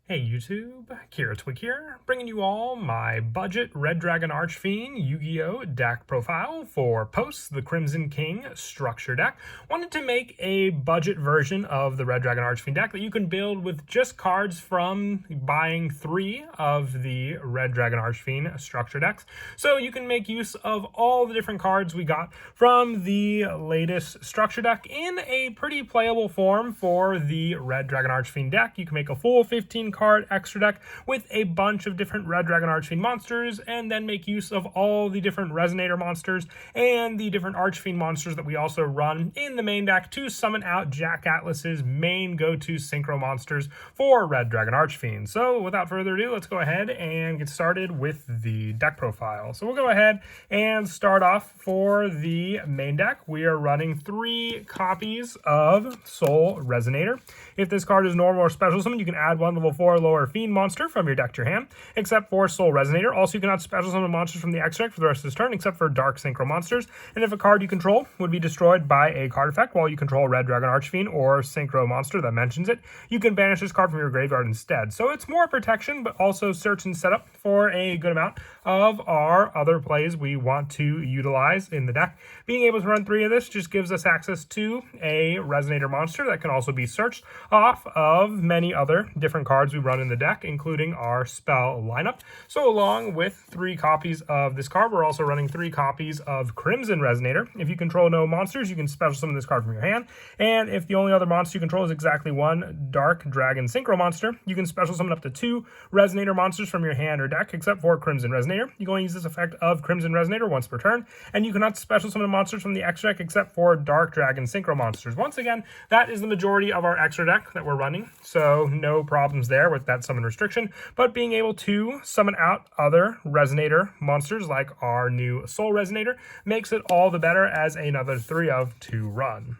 Hey YouTube, Kira Twig here, bringing you all my budget Red Dragon Archfiend Yugioh deck profile for Post the Crimson King structure deck. Wanted to make a budget version of the Red Dragon Archfiend deck that you can build with just cards from buying 3 of the Red Dragon Archfiend structure decks. So you can make use of all the different cards we got from the latest structure deck in a pretty playable form for the Red Dragon Archfiend deck. You can make a full 15 card extra deck with a bunch of different Red Dragon Archfiend monsters, and then make use of all the different Resonator monsters and the different Archfiend monsters that we also run in the main deck to summon out Jack Atlas's main go-to synchro monsters for Red Dragon Archfiend. So without further ado, let's go ahead and get started with the deck profile. So we'll go ahead and start off for the main deck. We are running 3 copies of Soul Resonator. If this card is normal or special summon, you can add 1 level 4 lower fiend monster from your deck to your hand, except for Soul Resonator. Also, you cannot special summon monsters from the extract for the rest of this turn, except for Dark Synchro monsters. And if a card you control would be destroyed by a card effect while you control Red Dragon Archfiend or Synchro monster that mentions it, you can banish this card from your graveyard instead. So it's more protection, but also search and setup for a good amount of our other plays we want to utilize in the deck. Being able to run 3 of this just gives us access to a Resonator monster that can also be searched off of many other different cards we run in the deck, including our spell lineup. So along with 3 copies of this card, we're also running 3 copies of Crimson Resonator. If you control no monsters, you can special summon this card from your hand. And if the only other monster you control is exactly 1 Dark Dragon Synchro monster, you can special summon up to 2 Resonator monsters from your hand or deck, except for Crimson Resonator. You can only use this effect of Crimson Resonator once per turn, and you cannot special summon monsters from the extra deck except for Dark Dragon Synchro monsters. Once again, that is the majority of our extra deck that we're running, so no problems there with that summon restriction. But being able to summon out other Resonator monsters like our new Soul Resonator makes it all the better as another 3 of to run.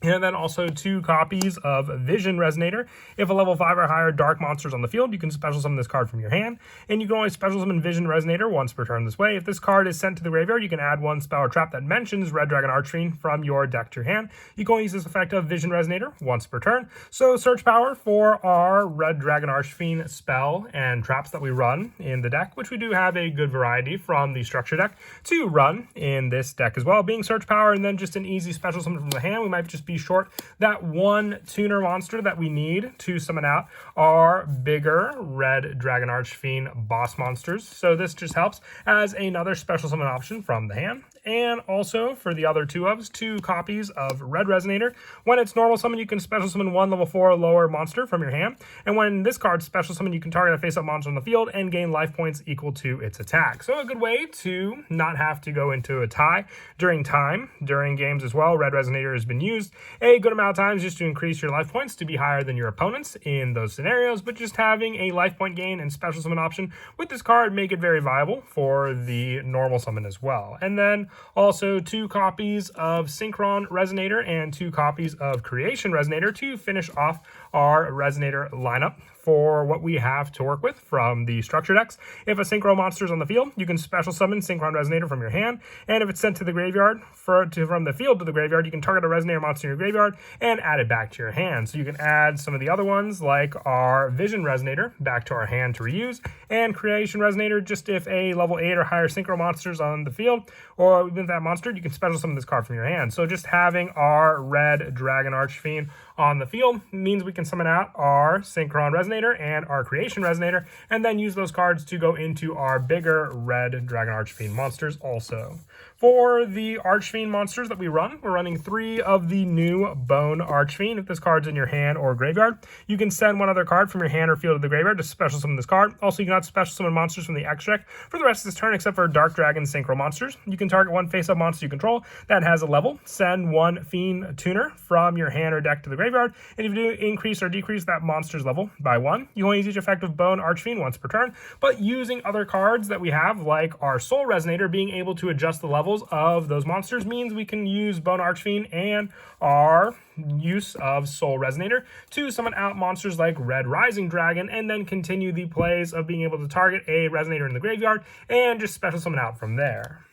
And then also 2 copies of Vision Resonator. If a level 5 or higher dark monster is on the field, you can special summon this card from your hand. And you can only special summon Vision Resonator once per turn this way. If this card is sent to the graveyard, you can add 1 spell or trap that mentions Red Dragon Archfiend from your deck to your hand. You can only use this effect of Vision Resonator once per turn. So search power for our Red Dragon Archfiend spell and traps that we run in the deck, which we do have a good variety from the structure deck to run in this deck as well. Being search power and then just an easy special summon from the hand, we might just be short that 1 tuner monster that we need to summon out our bigger Red Dragon Archfiend boss monsters. So this just helps as another special summon option from the hand. And also for the other 2 copies of Red Resonator. When it's normal summon, you can special summon 1 level 4 lower monster from your hand. And when this card's special summon, you can target a face-up monster on the field and gain life points equal to its attack. So a good way to not have to go into a tie during games as well. Red Resonator has been used a good amount of times just to increase your life points to be higher than your opponents in those scenarios, but just having a life point gain and special summon option with this card make it very viable for the normal summon as well. And then also 2 copies of Synchron Resonator and 2 copies of Creation Resonator to finish off our Resonator lineup for what we have to work with from the structure decks. If a Synchro monster is on the field, you can special summon Synchron Resonator from your hand, and if it's sent to the graveyard, from the field to the graveyard, you can target a Resonator monster in your graveyard and add it back to your hand. So you can add some of the other ones, like our Vision Resonator, back to our hand to reuse, and Creation Resonator, just if a level 8 or higher Synchro monster is on the field, or with that monster, you can special summon this card from your hand. So just having our Red Dragon Archfiend on the field means we can summon out our Synchron Resonator and our Creation Resonator, and then use those cards to go into our bigger Red Dragon Archfiend monsters also. For the Archfiend monsters that we run, we're running 3 of the new Bone Archfiend. If this card's in your hand or graveyard, you can send 1 other card from your hand or field to the graveyard to special summon this card. Also, you cannot special summon monsters from the extract for the rest of this turn except for Dark Dragon Synchro monsters. You can target 1 face-up monster you control that has a level, send 1 Fiend Tuner from your hand or deck to the graveyard, and if you do increase or decrease that monster's level by 1, you only use each effect of Bone Archfiend once per turn, but using other cards that we have, like our Soul Resonator, being able to adjust the levels of those monsters means we can use Bone Archfiend and our use of Soul Resonator to summon out monsters like Red Rising Dragon, and then continue the plays of being able to target a Resonator in the graveyard and just special summon out from there.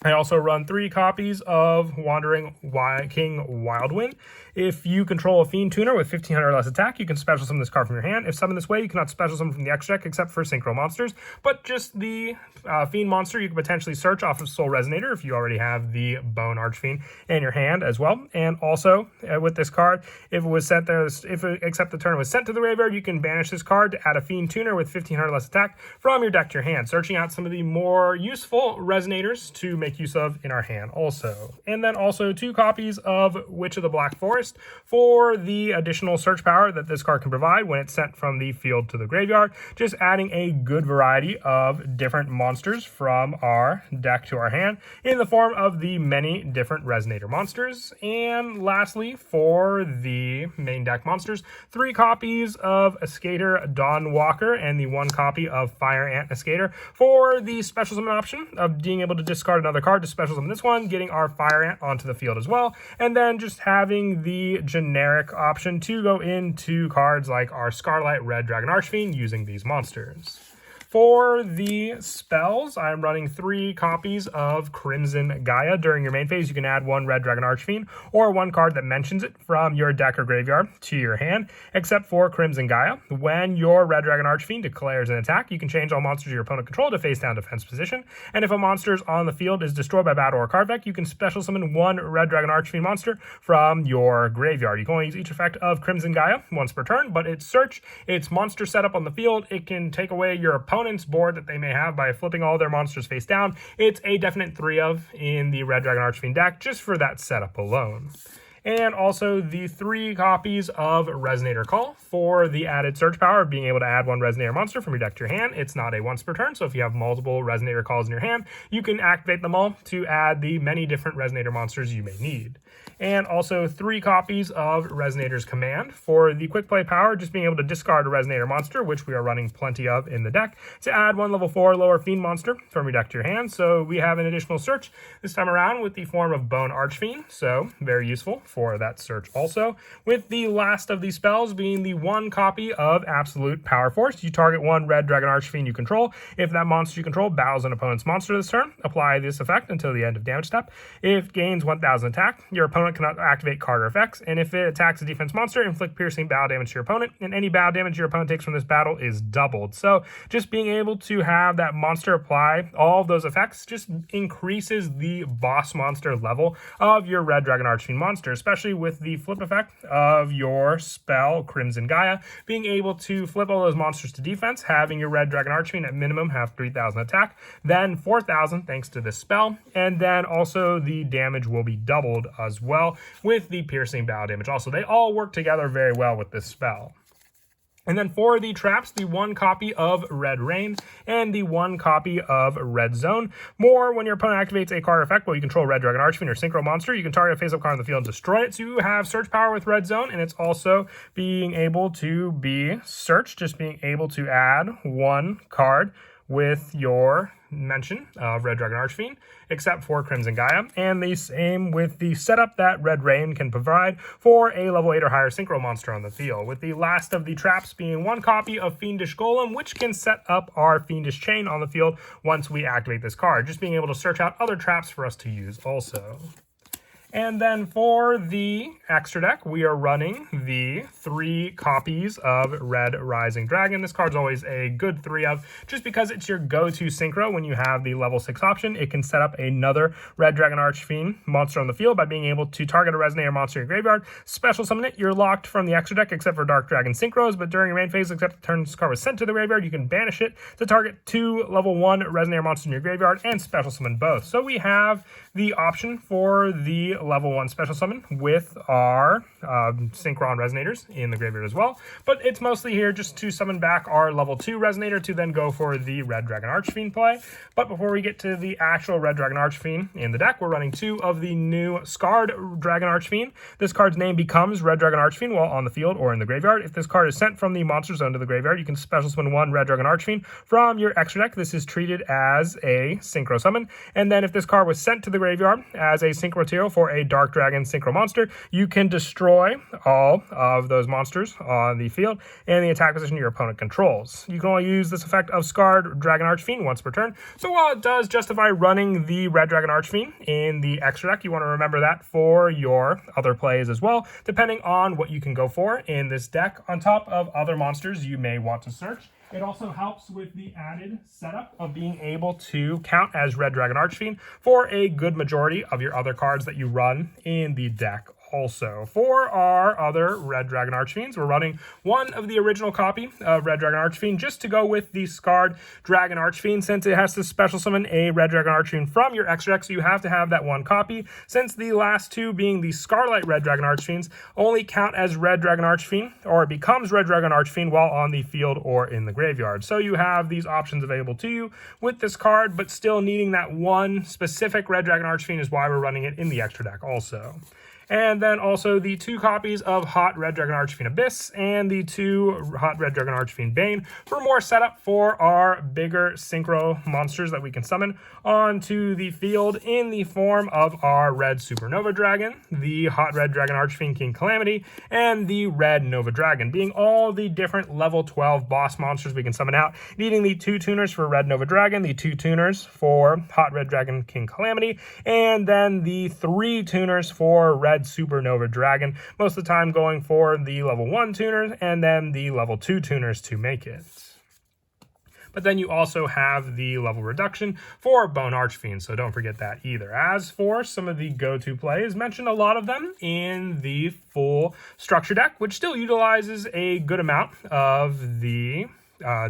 I also run 3 copies of Wandering King Wildwind. If you control a Fiend Tuner with 1500 or less attack, you can special summon this card from your hand. If summoned this way, you cannot special summon from the extra deck except for synchro monsters, but just the Fiend monster you can potentially search off of Soul Resonator if you already have the Bone Archfiend in your hand as well. And also, with this card, if it was sent there, except the turn was sent to the graveyard, you can banish this card to add a Fiend Tuner with 1500 or less attack from your deck to your hand, searching out some of the more useful Resonators to make use of in our hand also. And then also 2 copies of Witch of the Black Forest for the additional search power that this card can provide when it's sent from the field to the graveyard, just adding a good variety of different monsters from our deck to our hand in the form of the many different Resonator monsters. And lastly, for the main deck monsters, 3 copies of Escator Dawnwalker and the 1 copy of Fire Ant Escator for the special summon option of being able to discard another card to special summon this one, getting our Fire Ant onto the field as well, and then just having the generic option to go into cards like our Scarlet Red Dragon Archfiend using these monsters. For the spells, I'm running 3 copies of Crimson Gaia. During your main phase, you can add 1 Red Dragon Archfiend or 1 card that mentions it from your deck or graveyard to your hand, except for Crimson Gaia. When your Red Dragon Archfiend declares an attack, you can change all monsters your opponent control to face-down defense position, and if a monster on the field is destroyed by battle or card effect, you can special summon 1 Red Dragon Archfiend monster from your graveyard. You can only use each effect of Crimson Gaia once per turn, but its search, its monster setup on the field, it can take away your opponent's board that they may have by flipping all their monsters face down. It's a definite 3 of in the Red Dragon Archfiend deck just for that setup alone. And also the 3 copies of Resonator Call for the added search power of being able to add 1 Resonator monster from your deck to your hand. It's not a once per turn, so if you have multiple Resonator Calls in your hand, you can activate them all to add the many different Resonator monsters you may need. And also 3 copies of Resonator's Command for the quick play power, just being able to discard a Resonator monster, which we are running plenty of in the deck, to add 1 level 4 lower Fiend monster from your deck to your hand. So we have an additional search this time around with the form of Bone Archfiend, so very useful for that search also. With the last of these spells being the 1 copy of Absolute Power Force. You target 1 Red Dragon Archfiend you control. If that monster you control battles an opponent's monster this turn, apply this effect until the end of damage step. If it gains 1000 attack, your opponent cannot activate card or effects, and if it attacks a defense monster, inflict piercing battle damage to your opponent, and any battle damage your opponent takes from this battle is doubled. So just being able to have that monster apply all of those effects just increases the boss monster level of your Red Dragon Archfiend monster, especially with the flip effect of your spell Crimson Gaia, being able to flip all those monsters to defense, having your Red Dragon Archfiend at minimum have 3000 attack, then 4000 thanks to this spell, and then also the damage will be doubled as well with the piercing battle damage. Also, they all work together very well with this spell. And then for the traps, the 1 copy of Red Rain and the 1 copy of Red Zone. More when your opponent activates a card effect while you control Red Dragon Archfiend or Synchro Monster, you can target a face-up card on the field and destroy it. So you have search power with Red Zone, and it's also being able to be searched, just being able to add 1 card with your mention of Red Dragon Archfiend, except for Crimson Gaia, and the same with the setup that Red Rain can provide for a level 8 or higher Synchro monster on the field, with the last of the traps being 1 copy of Fiendish Golem, which can set up our Fiendish Chain on the field once we activate this card, just being able to search out other traps for us to use also. And then for the extra deck, we are running the 3 copies of Red Rising Dragon. This card's always a good 3 of, just because it's your go-to synchro when you have the level 6 option. It can set up another Red Dragon Archfiend monster on the field by being able to target a Resonator monster in your graveyard, special summon it. You're locked from the extra deck except for Dark Dragon Synchros, but during your main phase, except the turn this card was sent to the graveyard, you can banish it to target 2 level 1 Resonator monsters in your graveyard and special summon both. So we have the option for the level 1 special summon with our Synchron Resonators in the graveyard as well, but it's mostly here just to summon back our level 2 Resonator to then go for the Red Dragon Archfiend play. But before we get to the actual Red Dragon Archfiend in the deck, we're running 2 of the new Scarred Dragon Archfiend. This card's name becomes Red Dragon Archfiend while on the field or in the graveyard. If this card is sent from the monster zone to the graveyard, you can special summon 1 Red Dragon Archfiend from your extra deck. This is treated as a Synchro summon, and then if this card was sent to the graveyard as a Synchro Material for a Dark Dragon Synchro monster, you can destroy all of those monsters on the field and the attack position your opponent controls. You can only use this effect of Scarred Dragon Archfiend once per turn. So while it does justify running the Red Dragon Archfiend in the extra deck, you want to remember that for your other plays as well, depending on what you can go for in this deck, on top of other monsters you may want to search. It also helps with the added setup of being able to count as Red Dragon Archfiend for a good majority of your other cards that you run in the deck. Also, for our other Red Dragon Archfiends, we're running one of the original copy of Red Dragon Archfiend just to go with the Scarred Dragon Archfiend, since it has to special summon a Red Dragon Archfiend from your extra deck, so you have to have that one copy, since the last two, being the Scarlet Red Dragon Archfiends, only count as Red Dragon Archfiend, or it becomes Red Dragon Archfiend while on the field or in the graveyard. So you have these options available to you with this card, but still needing that one specific Red Dragon Archfiend is why we're running it in the extra deck also. And then also the two copies of Hot Red Dragon Archfiend Abyss and the two Hot Red Dragon Archfiend Bane for more setup for our bigger synchro monsters that we can summon onto the field in the form of our Red Supernova Dragon, the Hot Red Dragon Archfiend King Calamity, and the Red Nova Dragon, being all the different level 12 boss monsters we can summon out, needing the 2 tuners for Red Nova Dragon, the 2 tuners for Hot Red Dragon King Calamity, and then the 3 tuners for Red Supernova Dragon, most of the time going for the level 1 tuners and then the level 2 tuners to make it. But then you also have the level reduction for Bone Archfiend, so don't forget that either. As for some of the go-to plays, mentioned a lot of them in the full structure deck, which still utilizes a good amount of the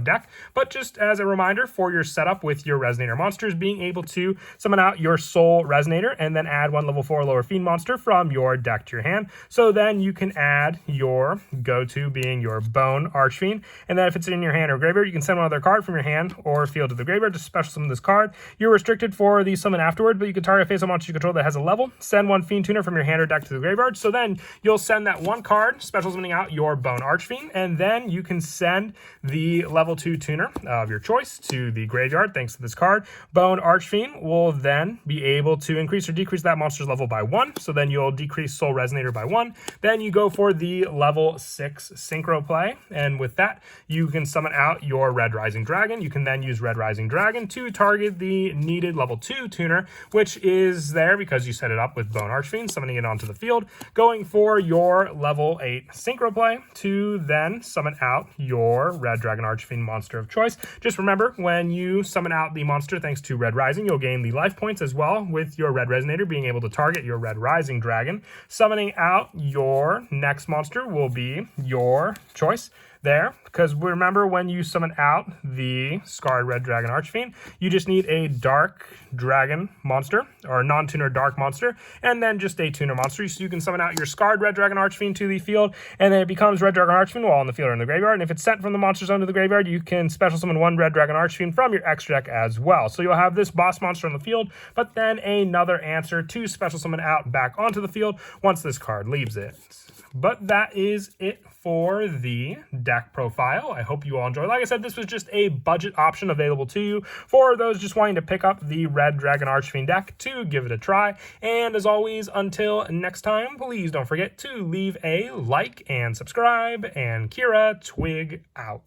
deck, but just as a reminder for your setup with your Resonator monsters, being able to summon out your Soul Resonator and then add 1 level 4 lower Fiend monster from your deck to your hand. So then you can add your go-to, being your Bone Archfiend, and then if it's in your hand or graveyard, you can send one other card from your hand or field to the graveyard to special summon this card. You're restricted for the summon afterward, but you can target face-up monster you control that has a level, send 1 Fiend tuner from your hand or deck to the graveyard. So then you'll send that 1 card, special summoning out your Bone Archfiend, and then you can send the level 2 tuner of your choice to the graveyard thanks to this card. Bone Archfiend will then be able to increase or decrease that monster's level by 1, so then you'll decrease Soul Resonator by 1. Then you go for the level 6 Synchro play, and with that you can summon out your Red Rising Dragon. You can then use Red Rising Dragon to target the needed level 2 tuner, which is there because you set it up with Bone Archfiend, summoning it onto the field, going for your level 8 Synchro play to then summon out your Red Dragon Archfiend monster of choice. Just remember, when you summon out the monster thanks to Red Rising, you'll gain the life points as well with your Red Resonator being able to target your Red Rising Dragon. Summoning out your next monster will be your choice there, because remember, when you summon out the Scarred Red Dragon Archfiend, you just need a Dark Dragon monster, or a non-tuner Dark monster, and then just a tuner monster. So you can summon out your Scarred Red Dragon Archfiend to the field, and then it becomes Red Dragon Archfiend while in the field or in the graveyard. And if it's sent from the monster zone to the graveyard, you can special summon 1 Red Dragon Archfiend from your extra deck as well. So you'll have this boss monster on the field, but then another answer to special summon out back onto the field once this card leaves it. But that is it for the deck profile. I hope you all enjoy. Like I said, this was just a budget option available to you for those just wanting to pick up the Red Dragon Archfiend deck to give it a try. And as always, until next time, please don't forget to leave a like and subscribe. And Kira, Twig out.